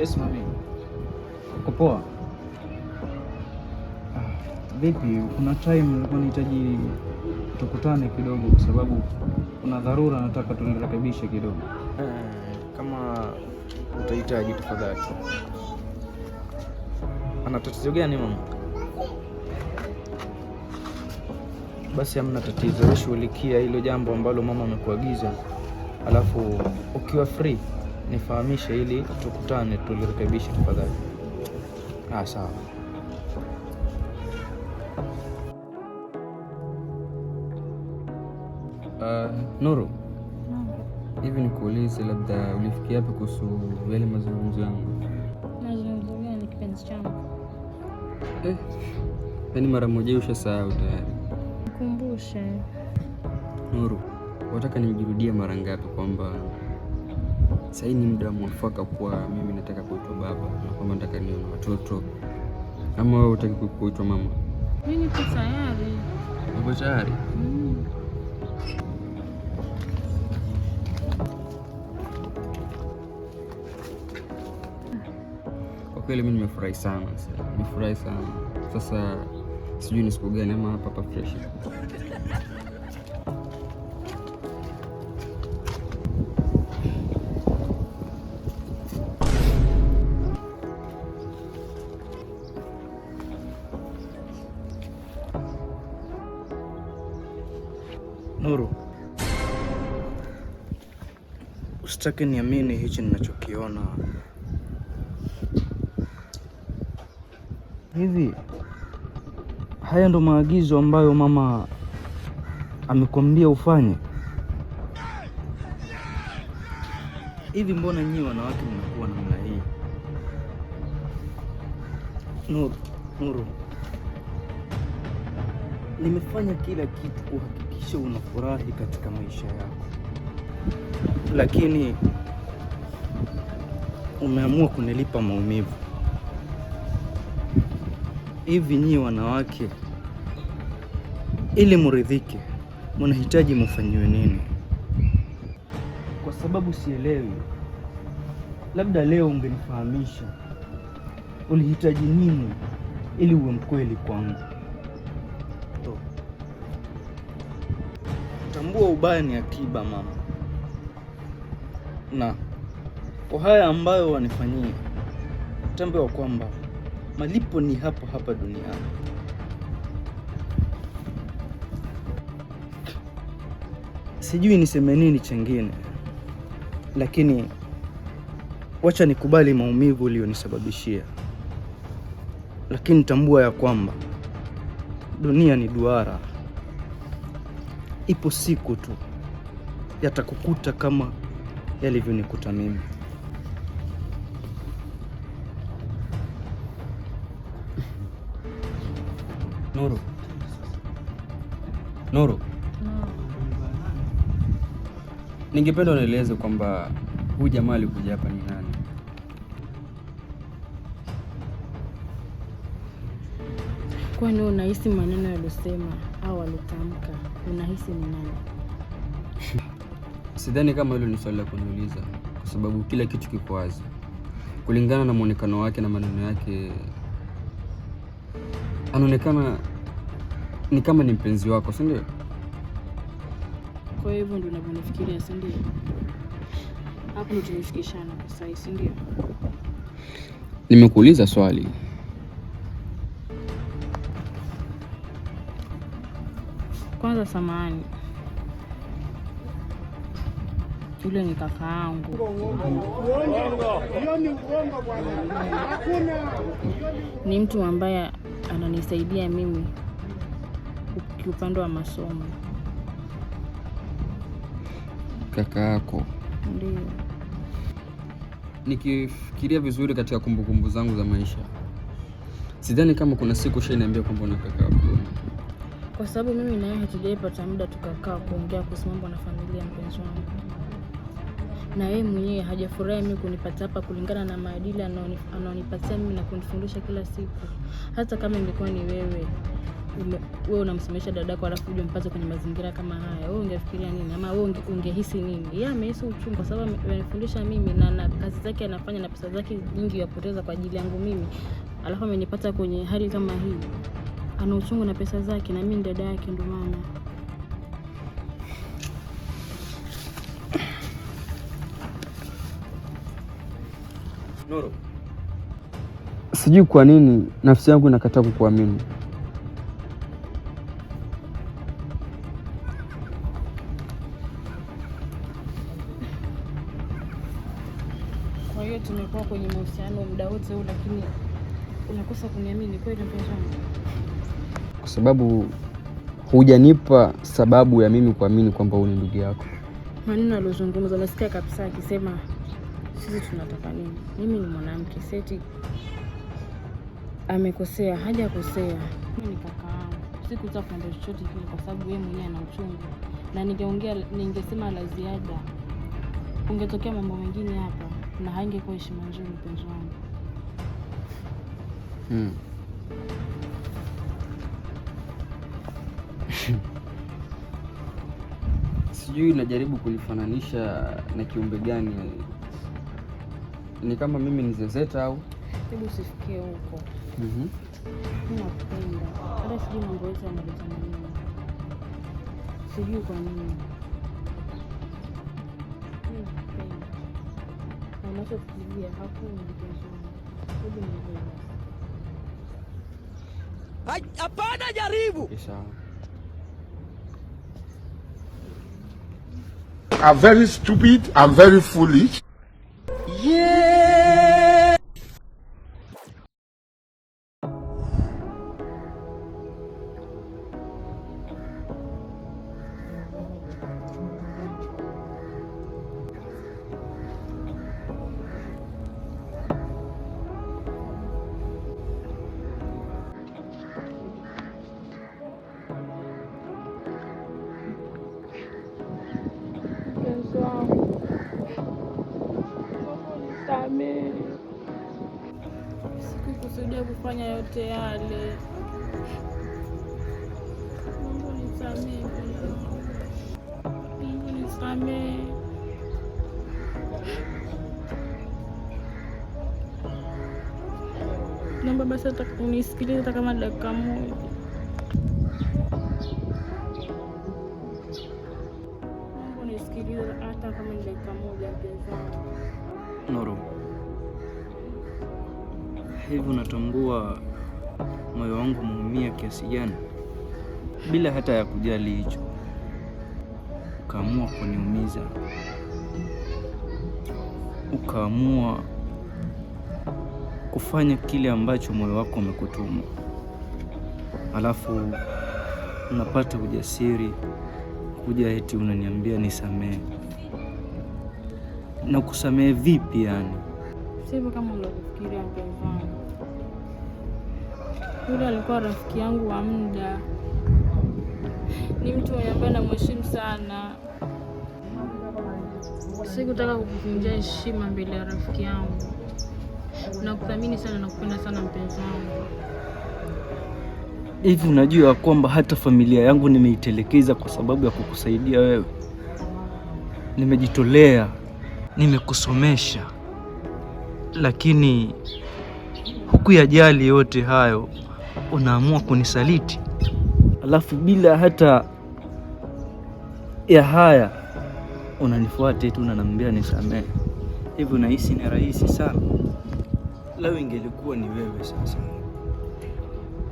Yes mami. Uko poa? Vipi, kuna time nilikuwa nahitaji tukutane kidogo kwa sababu kuna dharura nataka tulirekebishe kidogo. Kama utahitaji tafadhali. Ana tatizo gani mama? Basi hamna tatizo, wewe shughulikia hilo jambo ambalo mama amekuagiza. Alafu ukiwa free nifahamishe ili tukutane tulirekebishe tafadhali. Sawa. Nuru, hivi nikuulize, labda ulifikia wapi kuhusu yale mazungumzo yangu? Mazungumzo gani kipenzi changu? Yaani mara moja ushasahau tayari. Nikumbushe. Nuru, wataka nijirudie mara ngapi kwamba sasa ni muda mwafaka kuwa mimi nataka kuitwa baba na kwamba nataka niwe na watoto, ama wewe unataka kuitwa mama? Mimi niko tayari. Uko tayari? Kwa kweli mimi nimefurahi sana. Sasa sijui ni siku gani ama hapa fresh. Nuru, usitake niamini hichi ninachokiona. Hivi haya ndo maagizo ambayo mama amekwambia ufanye? Hivi mbona nyinyi wanawake mnakuwa namna hii? Nuru, nimefanya kila kitu kuhakikisha unafurahi katika maisha yako, lakini umeamua kunilipa maumivu. Hivi nyinyi wanawake, ili muridhike, mnahitaji mfanyiwe nini? Kwa sababu sielewi. Labda leo ungenifahamisha ulihitaji nini ili uwe mkweli kwangu. Tambua ubaya ni akiba mama, na kwa haya ambayo wanifanyia, tambua kwamba malipo ni hapa hapa duniani. Sijui niseme nini chengine, lakini wacha nikubali maumivu ulionisababishia, lakini tambua ya kwamba dunia ni duara. Ipo siku tu yatakukuta kama yalivyonikuta mimi. Nuru, ningependa unieleze kwamba huyu jamaa alikuja hapa ni nani? Kwani unahisi maneno yaliyosema au alitamka, unahisi ni nani? Sidhani kama hilo ni swali la kuniuliza, kwa sababu kila kitu kiko wazi. Kulingana na muonekano wake na maneno yake, anaonekana ni kama ni mpenzi wako, si ndio? Kwa hivyo ndio unavyonifikiria, si ndio? Hapo ndio tumefikishana kwa sasa, si ndio? Nimekuuliza swali. Kwanza samahani, yule ni kaka yangu. Ni mtu ambaye ananisaidia mimi upande wa masomo. Kaka yako? Ndio. Nikifikiria vizuri katika kumbukumbu zangu za maisha, sidhani kama kuna siku shaniambia kwamba una kaka yako. Kwa sababu mimi na yeye hatujaipata muda tukakaa kuongea kuhusu mambo na familia, mpenzi wangu. Na yeye mwenyewe hajafurahi mimi kunipata hapa kulingana na maadili anaonipatia mimi na kunifundisha kila siku. Hata kama ingekuwa ni wewe, wewe unamsomesha dadako alafu uje mpate kwenye mazingira kama haya, wewe ungefikiria nini? Ama wewe ungehisi nini? Yeye amehisi uchungu kwa sababu amenifundisha mimi na kazi zake anafanya na pesa zake nyingi yapoteza kwa ajili yangu mimi, alafu amenipata kwenye hali kama hii. Ana uchungu na pesa zake na mimi ni dada yake, ndio maana. Nuru, sijui kwa nini nafsi yangu inakataa kukuamini. Kwa hiyo tumekuwa kwenye mahusiano muda wote huu, lakini unakosa kuniamini kweli mpenzi wangu? Kwa sababu hujanipa sababu ya mimi kuamini kwamba wewe ni ndugu yako. Maneno aliyozungumza nasikia kabisa akisema sisi tunataka nini? Mimi ni mwanamke, seti amekosea, hajakosea. Mimi ni kaka yangu. Sikutaka kuambia chochote kile kwa sababu yeye mwenyewe ana uchungu. Na ningesema la ziada, ungetokea mambo mengine hapa na haingekuwa heshima nzuri mpenzi wangu. Sijui najaribu kunifananisha na kiumbe gani. Ni kama mimi ni zezeta au? Hebu usifikie huko. Mimi nakupenda. Hata sijui mambo yote yanaleta nini. Sijui kwa nini. Mimi nakupenda. Na unachofikiria hakuna mpenzi wangu. Hebu nielewe. Hapana, jaribu. Sawa. I'm very stupid, I'm very foolish. Yeah. Sikukusudia kufanya yote yale. Mungu nisamehe. Mungu nisamehe. Naomba basi unisikilize hata kama dakika moja. Mungu nisikilize hata kama ni dakika moja pesa. Nuru, hivi unatambua moyo wangu umeumia kiasi gani? Bila hata ya kujali hicho, ukaamua kuniumiza, ukaamua kufanya kile ambacho moyo wako umekutuma, alafu unapata ujasiri kuja eti unaniambia nisamehe. Na kusamehe vipi yani? Sivyo kama unavyofikiria mpenzi wangu. Yule alikuwa rafiki yangu wa muda. Ni mtu ambaye namheshimu sana. Sikutaka kukuvunjia heshima mbele ya rafiki yangu. Nakuthamini sana na kupenda sana mpenzi wangu. Hivi unajua kwamba hata familia yangu nimeitelekeza kwa sababu ya kukusaidia wewe? Nimejitolea, nimekusomesha, lakini hukuyajali yote hayo, unaamua kunisaliti. Alafu bila hata ya haya unanifuata eti unaniambia nisamehe. Hivi unahisi ni rahisi sana? Lao ingelikuwa ni wewe sasa,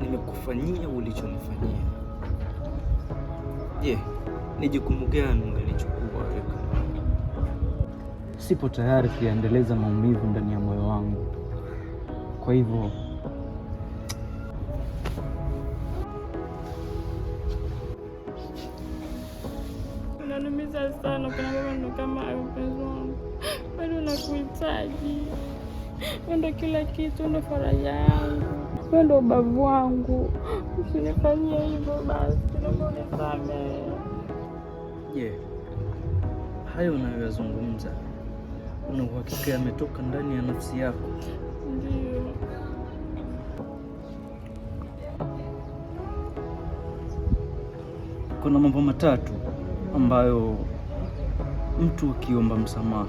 nimekufanyia ulichonifanyia. Je, ni jukumu gani ungelichukua wewe? Sipo tayari kuendeleza maumivu ndani ya moyo wangu. Kwa hivyo unaniumiza sana kuna mambo kama hayo mpenzi wangu. Bado nakuhitaji. Wewe ndio kila kitu, ndio faraja yangu. Wewe ndio ubavu wangu. Usinifanyie hivyo basi. Naomba unisamehe. Je, hayo unayoyazungumza una uhakika yametoka ndani ya nafsi yako? Ndio. kuna mambo matatu ambayo mtu akiomba msamaha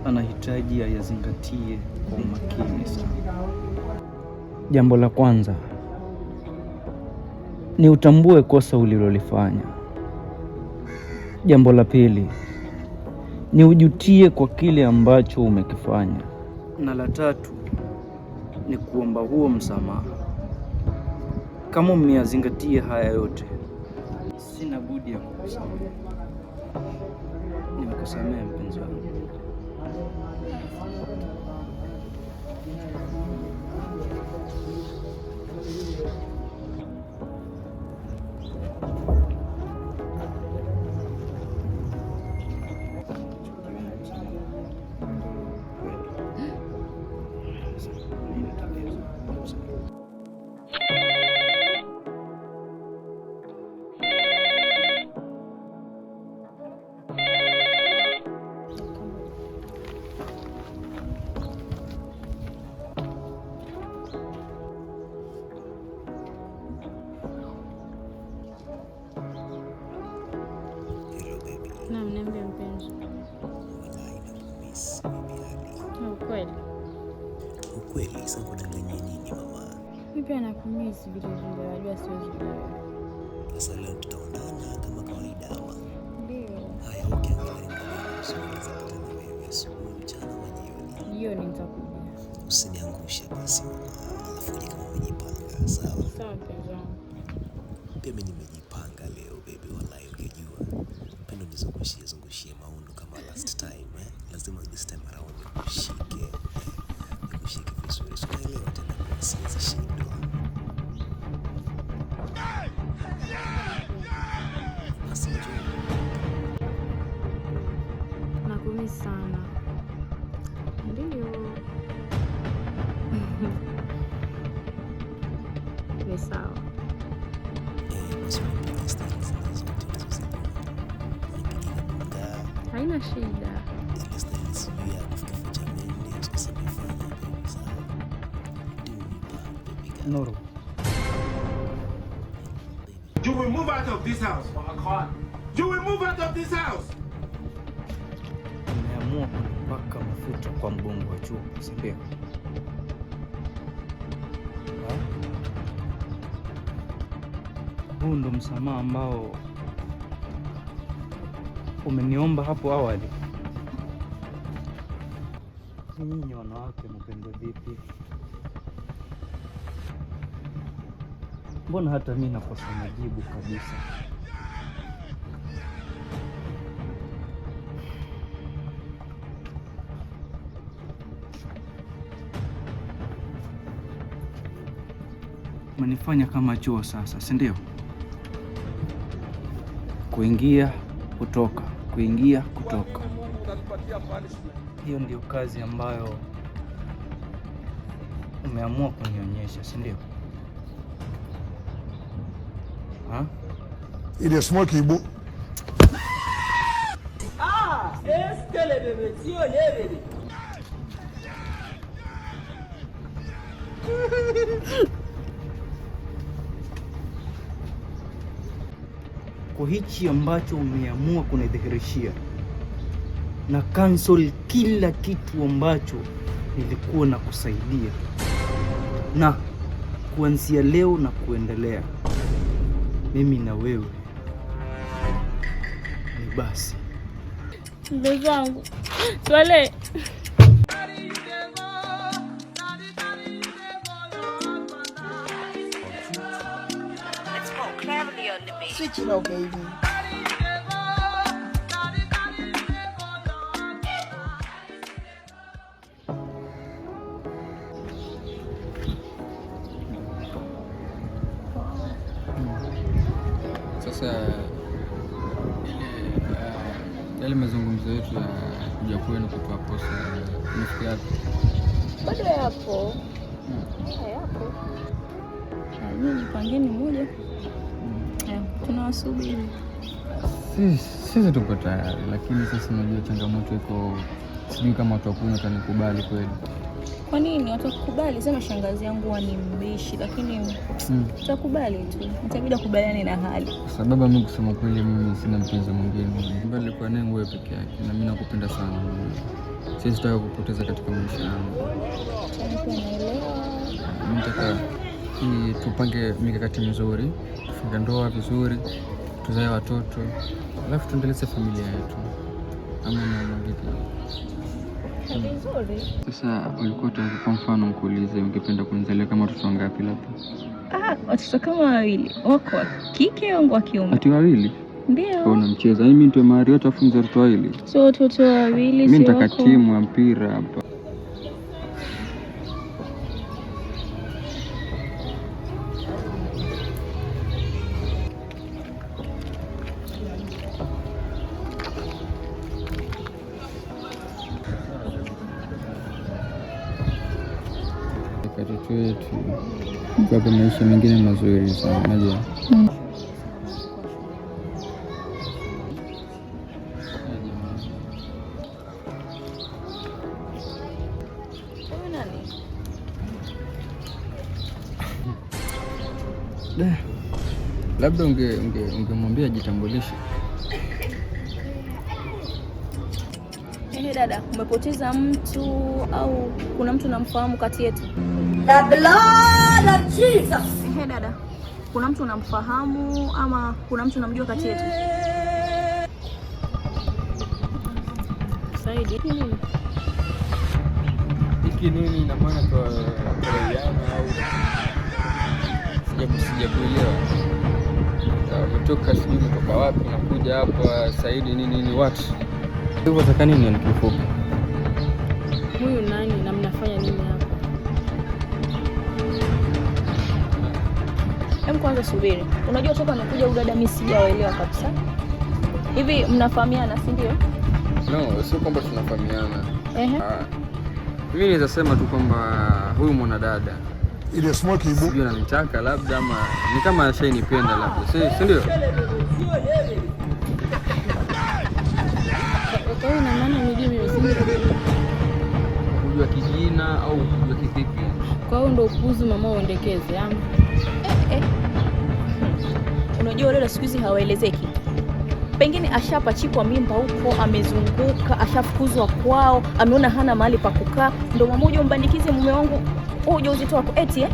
anahitaji ayazingatie kwa umakini sana. Jambo la kwanza ni utambue kosa ulilolifanya. Jambo la pili ni ujutie kwa kile ambacho umekifanya, na la tatu ni kuomba huo msamaha. Kama umeyazingatia haya yote, sina budi ya kukusamehe. Nimekusamehe mpenzi wangu. Naam, niambie mpenzi. Ukweli sasa kudanganya nini mama? Mimi pia nakumisi vile vile, najua siwezi kuelewa. Sasa leo tutaonana kama kawaida ama? Ndio. Haya, ukiangalia wewe asubuhi, mchana na jioni. Jioni nitakuja. Usiniangushe basi mama. Alafu je, kama umejipanga sawa? Sawa mpenzi wangu. Pia mimi nimejipanga leo baby, wallahi ungejua. Pendo nizungushie maundo kama last time Lazima this time around nikushike. Nikushike vizuri. Unaelewa tena kwa siwezi shindwa. Nakumisi sana. Ndio. Ni sawa. Haina shida. Nuru, You will move out of this house. You will move out of this house. umeamua kunipaka mafuta kwa mgongo wa chupa, si ndio? Huu ndo msamaha ambao umeniomba hapo awali. Nyinyi wanawake mpendo vipi? Mbona hata mimi nakosa majibu kabisa? Umenifanya kama choo sasa, si ndio? Kuingia kutoka, kuingia kutoka. Hiyo ndio kazi ambayo umeamua kunionyesha, si ndio? Il est smoky book. Est-ce que les bébés sont les bébés? Kwa hichi ambacho umeamua kunidhihirishia, na cancel kila kitu ambacho nilikuwa na kusaidia, na kuanzia leo na kuendelea, mimi na wewe ni basi. Mpenzi wangu. Swale. Switch it up, baby. Sasa yale mazungumzo yetu ya kuja kwenu kutoa posa imefikia wapi? Bado yapo. Yapo. Nyinyi pangeni moja. Tunawasubiri. Sisi tuko tayari, lakini sasa unajua changamoto iko, sijui kama watu wakuna watanikubali kweli. Kwa nini watakubali? Sema shangazi yangu ni mbishi, lakini utakubali tu. Itabidi kubaliane na hali. Sababu mimi kusema kweli mimi sina mpenzi mwingine. Mbali nilikuwa naye wewe peke yake na mimi nakupenda sana. Siwezi taka kupoteza katika maisha yangu. Nataka tupange mikakati mizuri, tufunge ndoa vizuri, tuzae watoto, alafu tuendeleze familia yetu. Ama na vipi? Sasa ulikuwa kwa mfano nikuulize, ungependa kunizalia kama watoto wangapi labda? Watoto kama wawili. Wako wa kike au wa kiume? Ati wawili? Ndio. Una mcheza. Mimi ndio Mario atafunza watoto wawili. So watoto wawili mimi nitaka timu ya mpira hapa. Watoto wetu kwa maisha mengine mazuri sana, unajua. Labda ungemwambia jitambulishe. Dada, umepoteza mtu au kuna mtu unamfahamu kati yetu? The blood of Jesus. Dada, kuna mtu unamfahamu ama kuna mtu unamjua kati yetu? Saidi. Hiki nini ina maana kwa Yana au sijakuelewa. Umetoka sijui umetoka wapi na kuja hapa Saidi nini what? Hivyo unataka nini ni kifupi? Huyu nani na mnafanya nini hapa? Kwanza subiri. Unajua toka nakuja udada mimi sijaelewa kabisa. Hivi mnafahamiana si ndio? No, sio kwamba tunafahamiana. Mimi naweza sema tu kwamba huyu mwanadada ile smoke ibu sijui ananitaka labda ama ni kama ashainipenda labda. Si ndio? Kwa hiyo na maana ni mimi kujua kijina au kujua kivipi? Kwa hiyo ndio upuzi mama uendekeze ama? Unajua wale siku hizi hawaelezeki. Pengine ashapachikwa mimba huko, amezunguka, ashafukuzwa kwao, ameona hana mahali pa kukaa, ndio mmoja umbandikize mume wangu ujauzito wako eti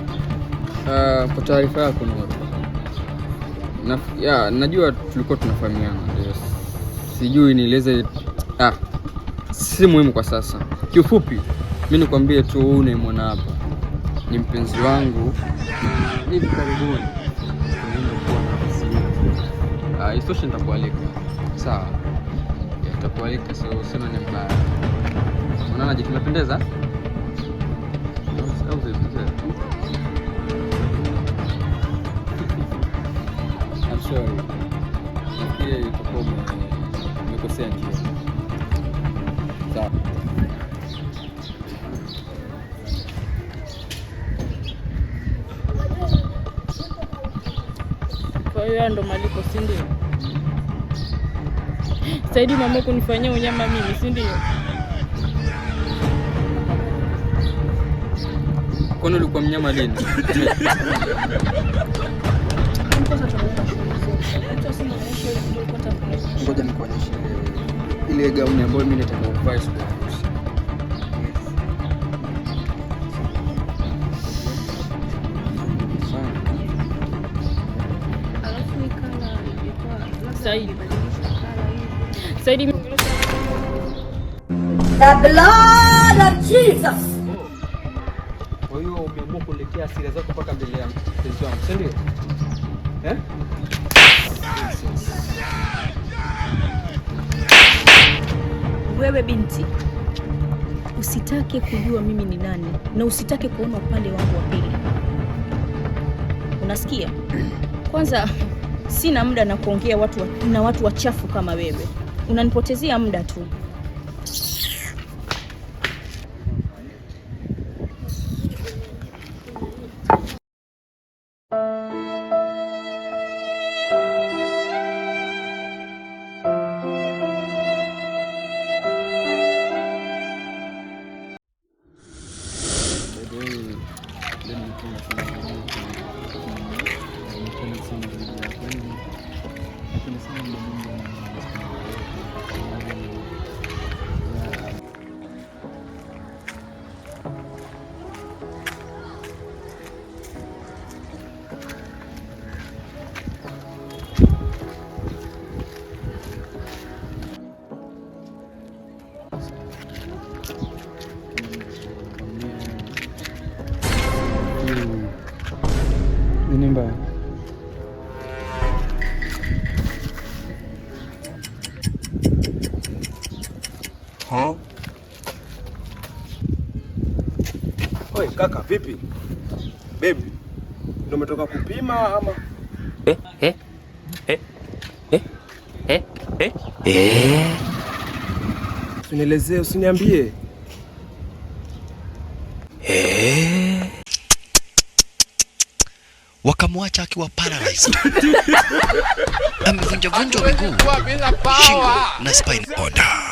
kwa taarifa yako najua tulikuwa tunafahamiana, ndio sijui nieleze. Si muhimu kwa sasa. Kiufupi mimi nikwambie tu unayemwona hapa ni mpenzi wangu. Hivi karibuni isitoshe nitakualika. Sawa? Nitakualika, sio useme ni mbaya. Unaona je tumependeza? I'm sorry. Nafikiri itakuwa umekosea njia. Sawa. Kwa hiyo ndo malipo si ndio? Saidi mama kunifanyia unyama mimi si ndio? Kwani ulikuwa mnyama lini? Ngoja nikuonyeshe ile gauni ambayo mimi nataka uvae siku ya harusi. Saidi. The blood of Jesus. Kwa hiyo umeamua kuletea hasira zako mpaka mbele ya mpenzi wangu, si ndio? Wewe binti, usitake kujua mimi ni nani na usitake kuona upande wangu wa pili. Unasikia? Kwanza sina muda na kuongea na watu wachafu kama wewe. Unanipotezea muda tu. Nini mbaya? Oi, kaka vipi? Baby, ndio umetoka kupima ama? Usinielezee, usiniambie. Wakamwacha akiwa paralyzed. Amevunjavunjwa miguu, shingo na spine. Order.